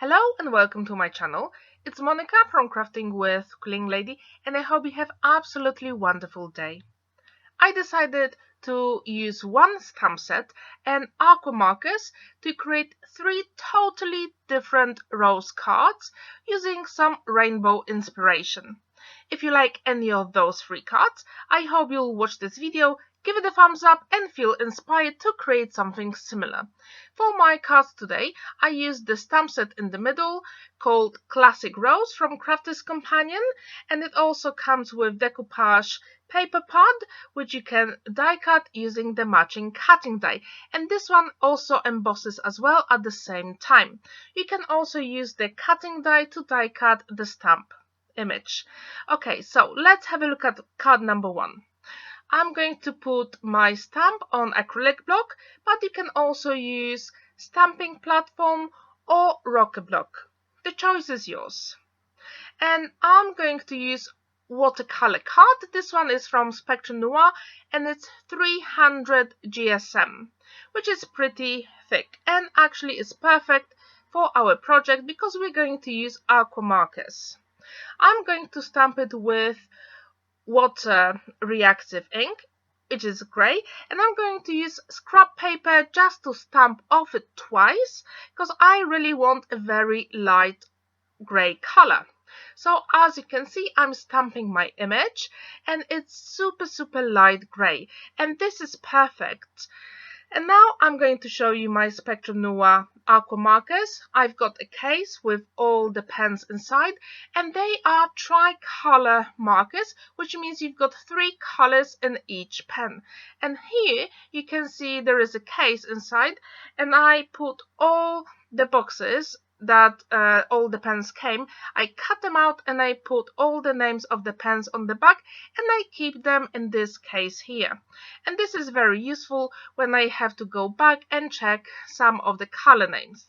Hello and welcome to my channel. It's Monica from Crafting with Cooling Lady and I hope you have absolutely wonderful day. I decided to use one stamp set and Aqua markers to create 3 totally different rose cards using some rainbow inspiration. If you like any of those 3 cards, I hope you'll watch this video, give it a thumbs up and feel inspired to create something similar. For my cards today, I used the stamp set in the middle called Classic Rose from Crafter's Companion, and it also comes with decoupage paper pad which you can die cut using the matching cutting die, and this one also embosses as well at the same time. You can also use the cutting die to die cut the stamp image. Okay, so let's have a look at card number 1. I'm going to put my stamp on acrylic block, but you can also use stamping platform or rocker block. The choice is yours. And I'm going to use watercolor card. This one is from Spectrum Noir and it's 300 GSM, which is pretty thick and actually is perfect for our project because we're going to use Aqua markers. I'm going to stamp it with water reactive ink, which is grey, and I'm going to use scrap paper just to stamp off it twice because I really want a very light grey color. So as you can see, I'm stamping my image and it's super light grey, and this is perfect. And now I'm going to show you my Spectrum Noir Aqua markers. I've got a case with all the pens inside, and they are tri-color markers, which means you've got 3 colors in each pen. And here you can see there is a case inside, and I put all the boxes that all the pens came. I cut them out and I put all the names of the pens on the back, and I keep them in this case here. And this is very useful when I have to go back and check some of the color names.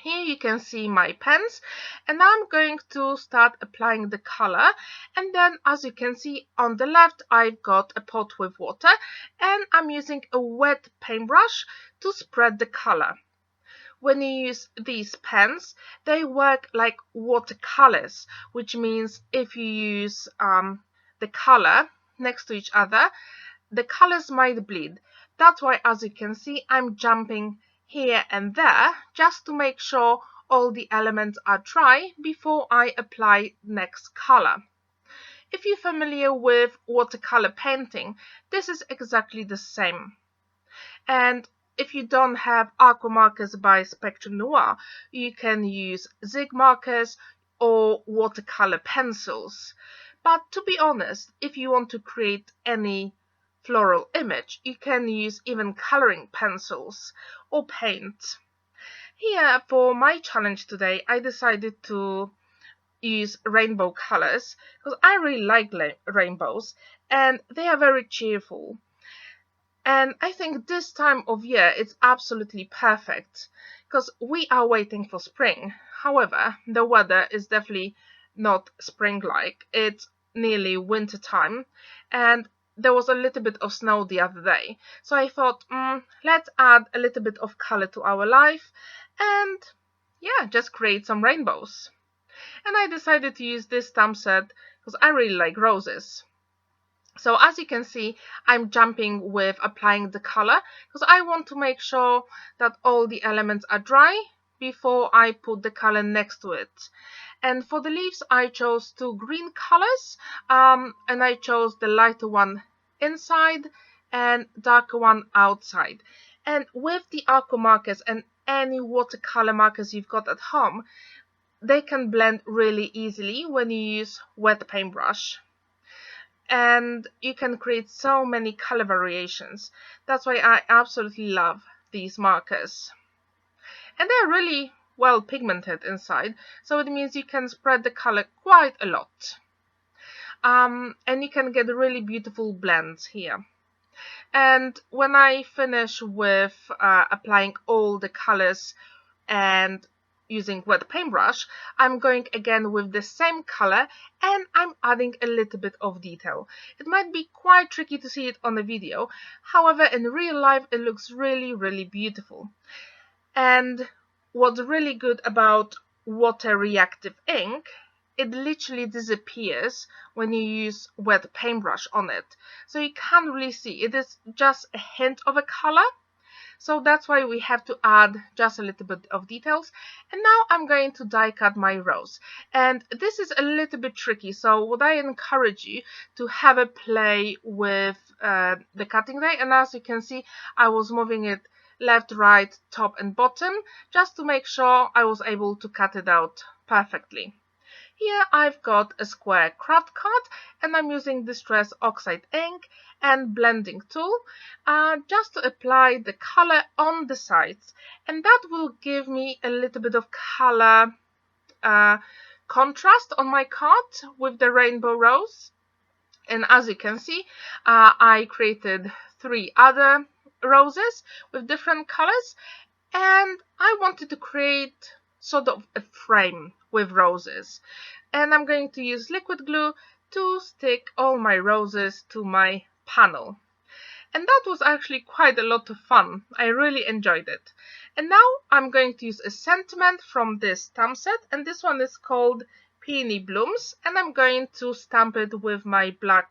Here you can see my pens, and I'm going to start applying the color, and then as you can see on the left I've got a pot with water and I'm using a wet paintbrush to spread the color. When you use these pens, they work like watercolors, which means if you use the color next to each other, the colors might bleed. That's why, as you can see, I'm jumping here and there just to make sure all the elements are dry before I apply next color. If you're familiar with watercolor painting, this is exactly the same. And if you don't have Aqua markers by Spectrum Noir, you can use Zig markers or watercolor pencils. But to be honest, if you want to create any floral image, you can use even coloring pencils or paint. Here for my challenge today, I decided to use rainbow colors because I really like rainbows and they are very cheerful. And I think this time of year it's absolutely perfect because we are waiting for spring. However, the weather is definitely not spring-like. It's nearly winter time and there was a little bit of snow the other day. So I thought, let's add a little bit of color to our life and yeah, just create some rainbows. And I decided to use this stamp set because I really like roses. So as you can see, I'm jumping with applying the color because I want to make sure that all the elements are dry before I put the color next to it. And for the leaves, I chose 2 green colors, and I chose the lighter one inside and darker one outside. And with the Aqua markers and any watercolor markers you've got at home, they can blend really easily when you use wet paintbrush. And you can create so many color variations. That's why I absolutely love these markers. And they're really well pigmented inside, so it means you can spread the color quite a lot. And you can get really beautiful blends here. And when I finish with applying all the colors and using wet paintbrush, I'm going again with the same color and I'm adding a little bit of detail. It might be quite tricky to see it on the video, however in real life it looks really beautiful. And what's really good about water reactive ink, it literally disappears when you use wet paintbrush on it. So you can't really see. It is just a hint of a color. So that's why we have to add just a little bit of details. And now I'm going to die cut my rose. And this is a little bit tricky. So would I encourage you to have a play with the cutting die. And as you can see, I was moving it left, right, top and bottom, just to make sure I was able to cut it out perfectly. Here I've got a square craft card and I'm using Distress Oxide ink and blending tool just to apply the color on the sides, and that will give me a little bit of color contrast on my card with the rainbow rose. And as you can see, I created 3 other roses with different colors, and I wanted to create sort of a frame with roses. And I'm going to use liquid glue to stick all my roses to my panel. And that was actually quite a lot of fun. I really enjoyed it. And now I'm going to use a sentiment from this stamp set, and this one is called Peony Blooms, and I'm going to stamp it with my black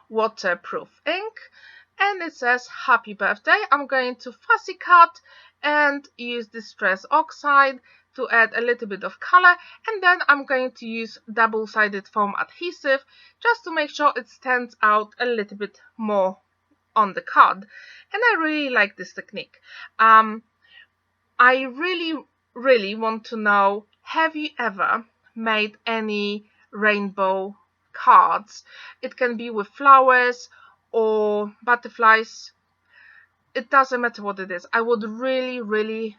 waterproof ink, and it says happy birthday. I'm going to fussy cut and use Distress Oxide to add a little bit of color, and then I'm going to use double-sided foam adhesive just to make sure it stands out a little bit more on the card. And I really like this technique. I really want to know, have you ever made any rainbow cards? It can be with flowers or butterflies. It doesn't matter what it is. I would really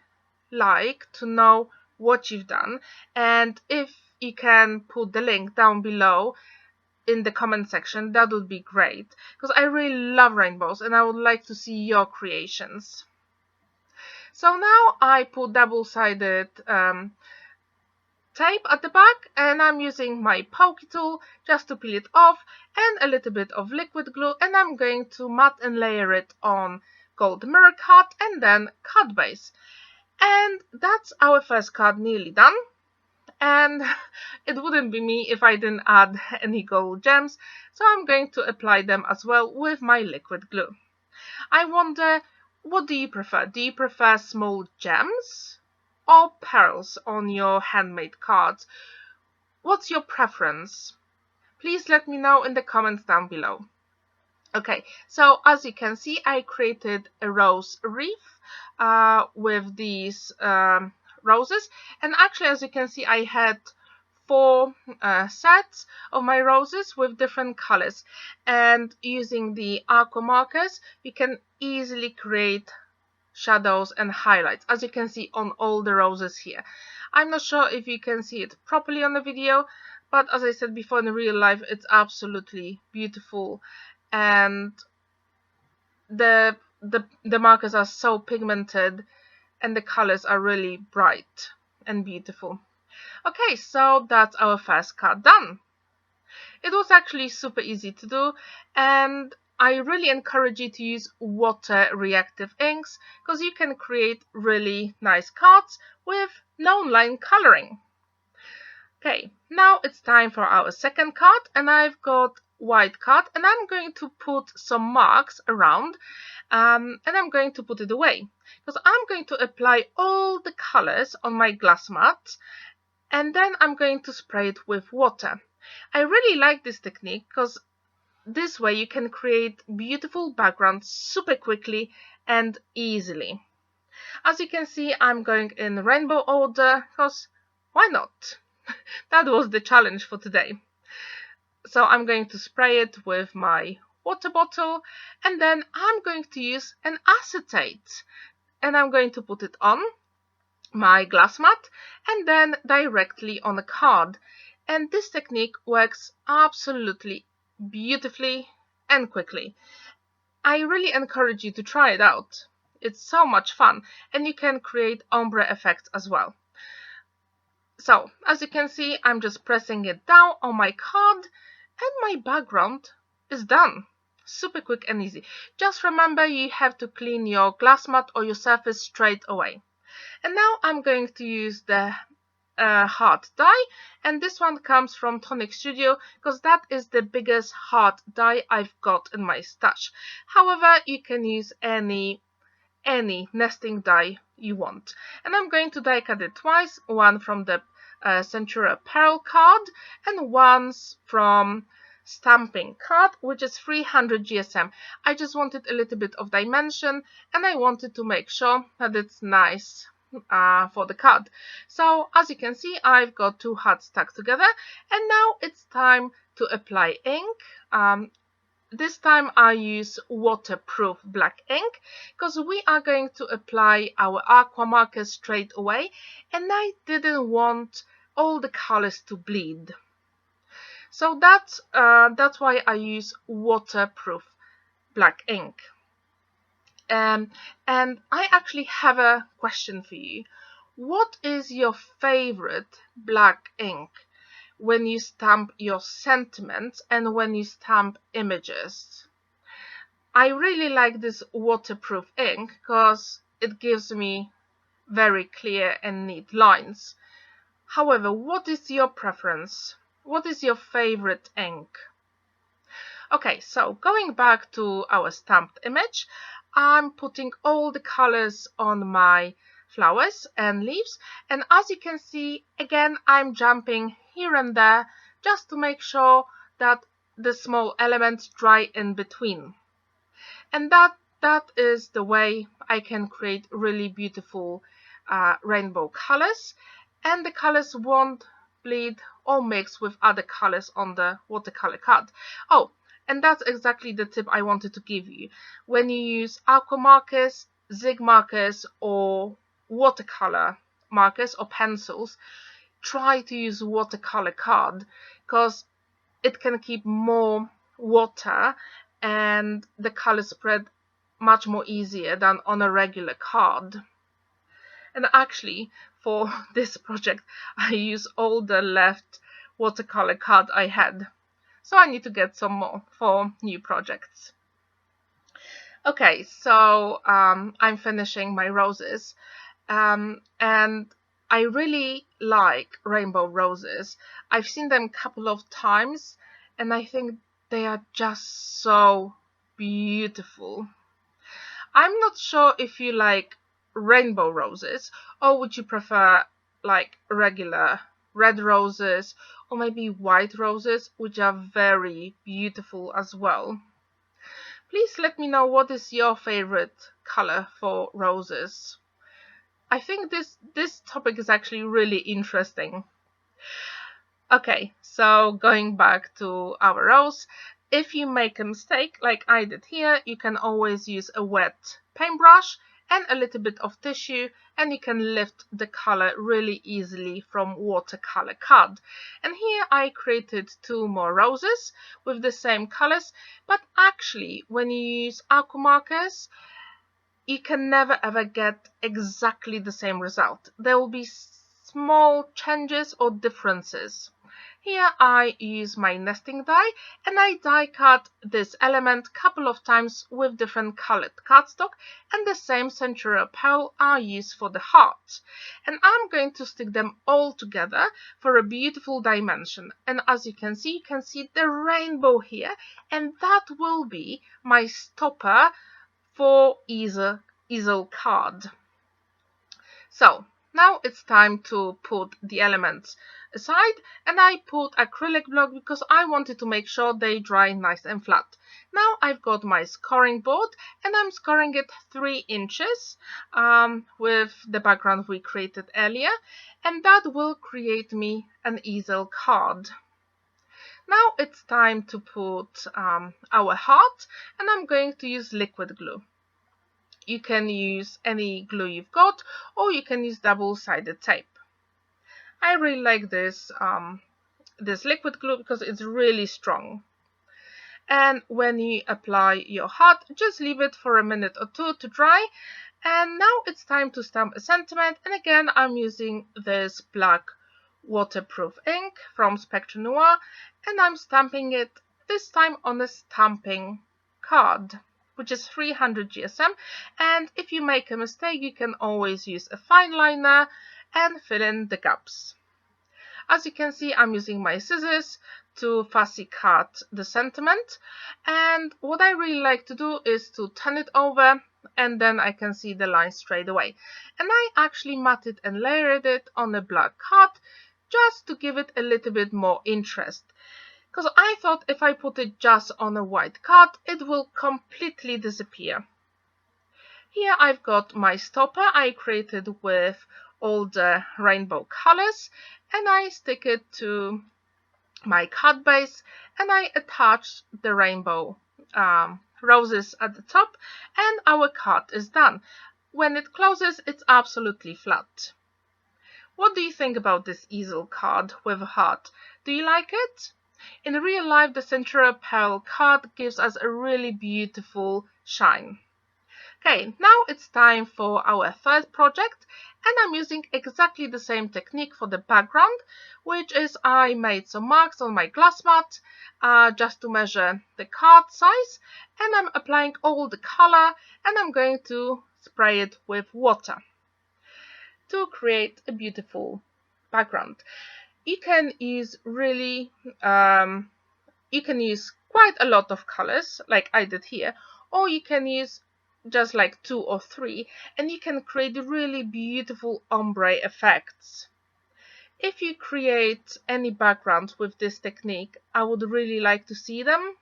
like to know what you've done, and if you can put the link down below in the comment section, that would be great, because I really love rainbows and I would like to see your creations. So now I put double-sided tape at the back, and I'm using my pokey tool just to peel it off, and a little bit of liquid glue, and I'm going to matte and layer it on gold mirror cut and then cut base. And that's our first card nearly done. And it wouldn't be me if I didn't add any gold gems, so I'm going to apply them as well with my liquid glue. I wonder, what do you prefer? Do you prefer small gems or pearls on your handmade cards? What's your preference? Please let me know in the comments down below. Okay, so as you can see, I created a rose wreath with these roses, and actually, as you can see, I had 4 sets of my roses with different colors, and using the Aqua markers you can easily create shadows and highlights, as you can see on all the roses here. I'm not sure if you can see it properly on the video, but as I said before, in real life it's absolutely beautiful, and the markers are so pigmented and the colors are really bright and beautiful. Okay, so that's our first card done. It was actually super easy to do, and I really encourage you to use water reactive inks, because you can create really nice cards with no line coloring. Okay, now it's time for our second card, and I've got white card, and I'm going to put some marks around, and I'm going to put it away, because I'm going to apply all the colors on my glass mat, and then I'm going to spray it with water. I really like this technique because this way you can create beautiful backgrounds super quickly and easily. As you can see, I'm going in rainbow order, because why not? That was the challenge for today. So I'm going to spray it with my water bottle, and then I'm going to use an acetate, and I'm going to put it on my glass mat and then directly on a card. And this technique works absolutely beautifully and quickly. I really encourage you to try it out. It's so much fun, and you can create ombre effects as well. So, as you can see, I'm just pressing it down on my card, and my background is done. Super quick and easy. Just remember, you have to clean your glass mat or your surface straight away. And now I'm going to use the hard dye, and this one comes from Tonic Studio because that is the biggest hard dye I've got in my stash. However, you can use any nesting die you want. And I'm going to die cut it twice, one from the Centura Pearl card and once from stamping card, which is 300 GSM. I just wanted a little bit of dimension and I wanted to make sure that it's nice for the card. So as you can see, I've got two hearts stuck together, and now it's time to apply ink. This time I use waterproof black ink because we are going to apply our aqua marker straight away, and I didn't want all the colors to bleed. So that's why I use waterproof black ink. And I actually have a question for you. What is your favorite black ink when you stamp your sentiments and when you stamp images? I really like this waterproof ink because it gives me very clear and neat lines. However, what is your preference? What is your favorite ink? Okay, so going back to our stamped image, I'm putting all the colors on my flowers and leaves, and as you can see, again I'm jumping here and there just to make sure that the small elements dry in between, and that is the way I can create really beautiful rainbow colors, and the colors won't bleed or mix with other colors on the watercolor card. Oh, and that's exactly the tip I wanted to give you. When you use aqua markers, zig markers, or watercolor markers or pencils, try to use watercolor card because it can keep more water and the color spread much more easier than on a regular card. And actually, for this project, I use all the left watercolor card I had. So I need to get some more for new projects. Okay, so I'm finishing my roses. And I really like rainbow roses. I've seen them a couple of times and I think they are just so beautiful. I'm not sure if you like rainbow roses or would you prefer like regular red roses or maybe white roses, which are very beautiful as well. Please let me know what is your favorite color for roses. I think this topic is actually really interesting. Okay, so going back to our rose, if you make a mistake like I did here, you can always use a wet paintbrush and a little bit of tissue, and you can lift the color really easily from watercolor card. And here I created two more roses with the same colors, but actually when you use aqua markers, you can never ever get exactly the same result. There will be small changes or differences. Here I use my nesting die and I die cut this element a couple of times with different colored cardstock, and the same Centura Pearl I use for the heart. And I'm going to stick them all together for a beautiful dimension. And as you can see the rainbow here, and that will be my stopper for easel card. So now it's time to put the elements aside, and I put acrylic block because I wanted to make sure they dry nice and flat. Now I've got my scoring board and I'm scoring it 3 inches with the background we created earlier, and that will create me an easel card. Now it's time to put our heart, and I'm going to use liquid glue. You can use any glue you've got, or you can use double-sided tape. I really like this this liquid glue because it's really strong. And when you apply your heart, just leave it for a minute or two to dry. And now it's time to stamp a sentiment, and again I'm using this black waterproof ink from Spectrum Noir, and I'm stamping it this time on a stamping card. which is 300 GSM, and if you make a mistake you can always use a fine liner and fill in the gaps. As you can see, I'm using my scissors to fussy cut the sentiment, and what I really like to do is to turn it over, and then I can see the line straight away. And I actually matted and layered it on a black card just to give it a little bit more interest, because I thought if I put it just on a white card it will completely disappear. Here I've got my stopper I created with all the rainbow colors, and I stick it to my card base and I attach the rainbow roses at the top, and our card is done. When it closes it's absolutely flat. What do you think about this easel card with a heart? Do you like it? In real life the Centura Pearl card gives us a really beautiful shine. Okay, now it's time for our third project, and I'm using exactly the same technique for the background, which is I made some marks on my glass mat just to measure the card size, and I'm applying all the color and I'm going to spray it with water to create a beautiful background. You can use you can use quite a lot of colors like I did here, or you can use just like 2 or 3, and you can create really beautiful ombre effects. If you create any backgrounds with this technique, I would really like to see them.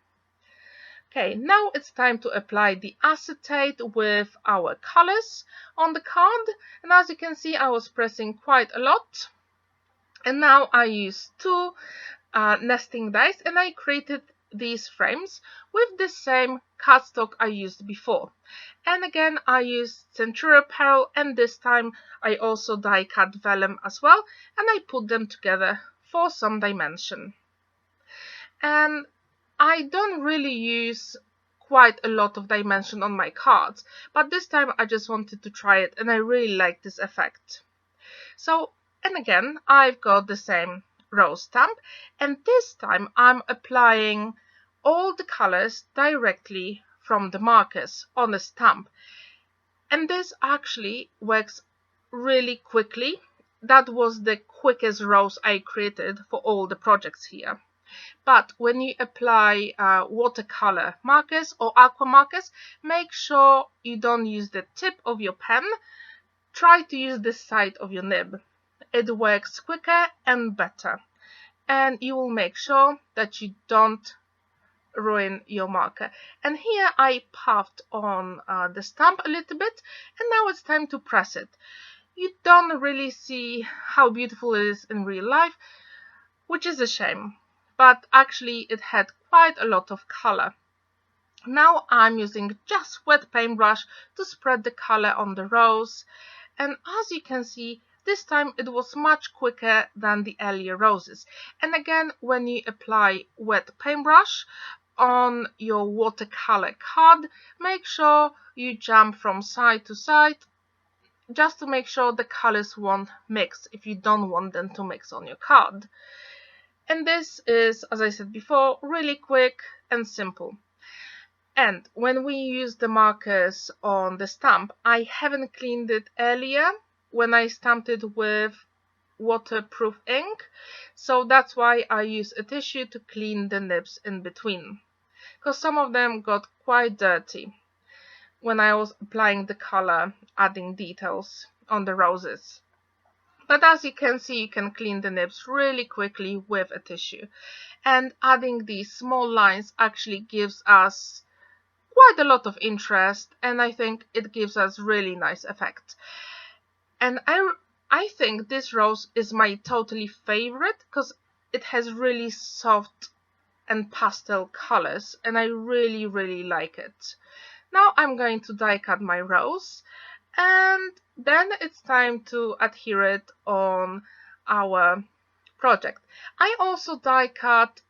Okay, now it's time to apply the acetate with our colors on the card, and as you can see I was pressing quite a lot. And now I use 2 nesting dies, and I created these frames with the same cardstock I used before. And again I used Centura Pearl, and this time I also die cut vellum as well, and I put them together for some dimension. And I don't really use quite a lot of dimension on my cards, but this time I just wanted to try it and I really like this effect. So, and again I've got the same rose stamp, and this time I'm applying all the colors directly from the markers on the stamp, and this actually works really quickly. That was the quickest rose I created for all the projects here. But when you apply watercolor markers or aqua markers, make sure you don't use the tip of your pen. Try to use the side of your nib. It works quicker and better, and you will make sure that you don't ruin your marker. And here I puffed on the stamp a little bit, and now it's time to press it. You don't really see how beautiful it is in real life, which is a shame, but actually it had quite a lot of color. Now I'm using just wet paintbrush to spread the color on the rose, and as you can see, this time it was much quicker than the earlier roses. And again, when you apply wet paintbrush on your watercolor card, make sure you jump from side to side just to make sure the colors won't mix if you don't want them to mix on your card. And this is, as I said before, really quick and simple. And when we use the markers on the stamp, I haven't cleaned it earlier when I stamped it with waterproof ink, so that's why I use a tissue to clean the nibs in between, because some of them got quite dirty when I was applying the color, adding details on the roses. But as you can see, you can clean the nibs really quickly with a tissue, and adding these small lines actually gives us quite a lot of interest, and I think it gives us really nice effect. And I think this rose is my totally favorite because it has really soft and pastel colors, and I really like it. Now I'm going to die cut my rose, and then it's time to adhere it on our project. I also die cut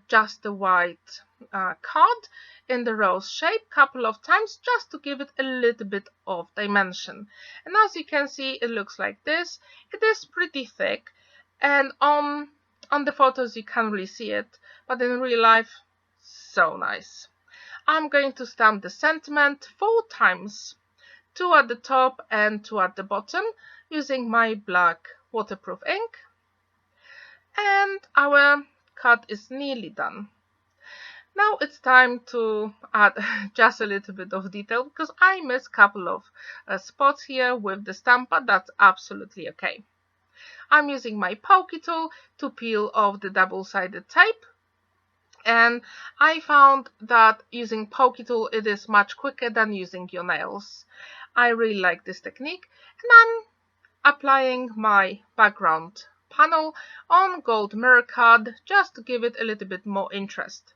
just the white card in the rose shape couple of times just to give it a little bit of dimension. And as you can see, it looks like this. It is pretty thick, and on the photos you can't really see it, but in real life, so nice. I'm going to stamp the sentiment 4 times, 2 at the top and 2 at the bottom, using my black waterproof ink. And our card is nearly done. Now it's time to add just a little bit of detail, because I missed a couple of spots here with the stamp, but that's absolutely okay. I'm using my pokey tool to peel off the double-sided tape, and I found that using pokey tool it is much quicker than using your nails. I really like this technique, and I'm applying my background panel on gold mirror card just to give it a little bit more interest.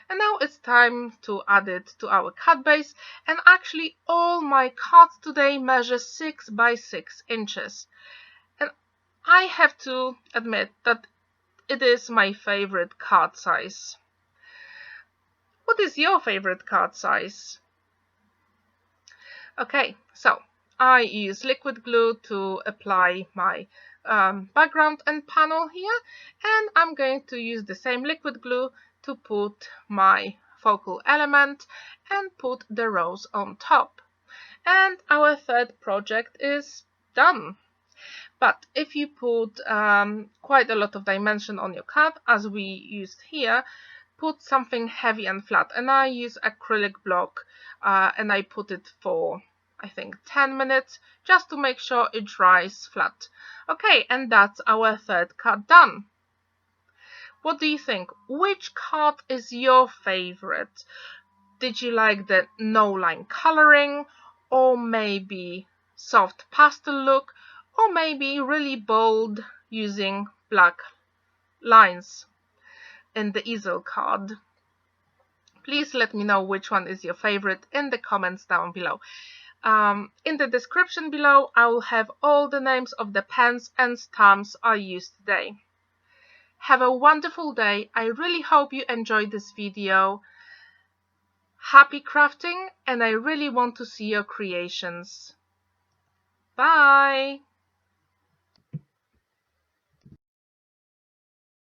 And now it's time to add it to our card base, and actually all my cards today measure 6 by 6 inches. And I have to admit that it is my favorite card size. What is your favorite card size? Okay, so I use liquid glue to apply my background and panel here, and I'm going to use the same liquid glue to put my focal element and put the rose on top. And our third project is done. But if you put quite a lot of dimension on your card, as we used here, put something heavy and flat. And I use acrylic block and I put it for, I think, 10 minutes just to make sure it dries flat. Okay, and that's our third card done. What do you think? Which card is your favorite? Did you like the no line coloring, or maybe soft pastel look, or maybe really bold using black lines in the easel card? Please let me know which one is your favorite in the comments down below. In the description below, I will have all the names of the pens and stamps I used today. Have a wonderful day. I really hope you enjoyed this video. Happy crafting, and I really want to see your creations. Bye!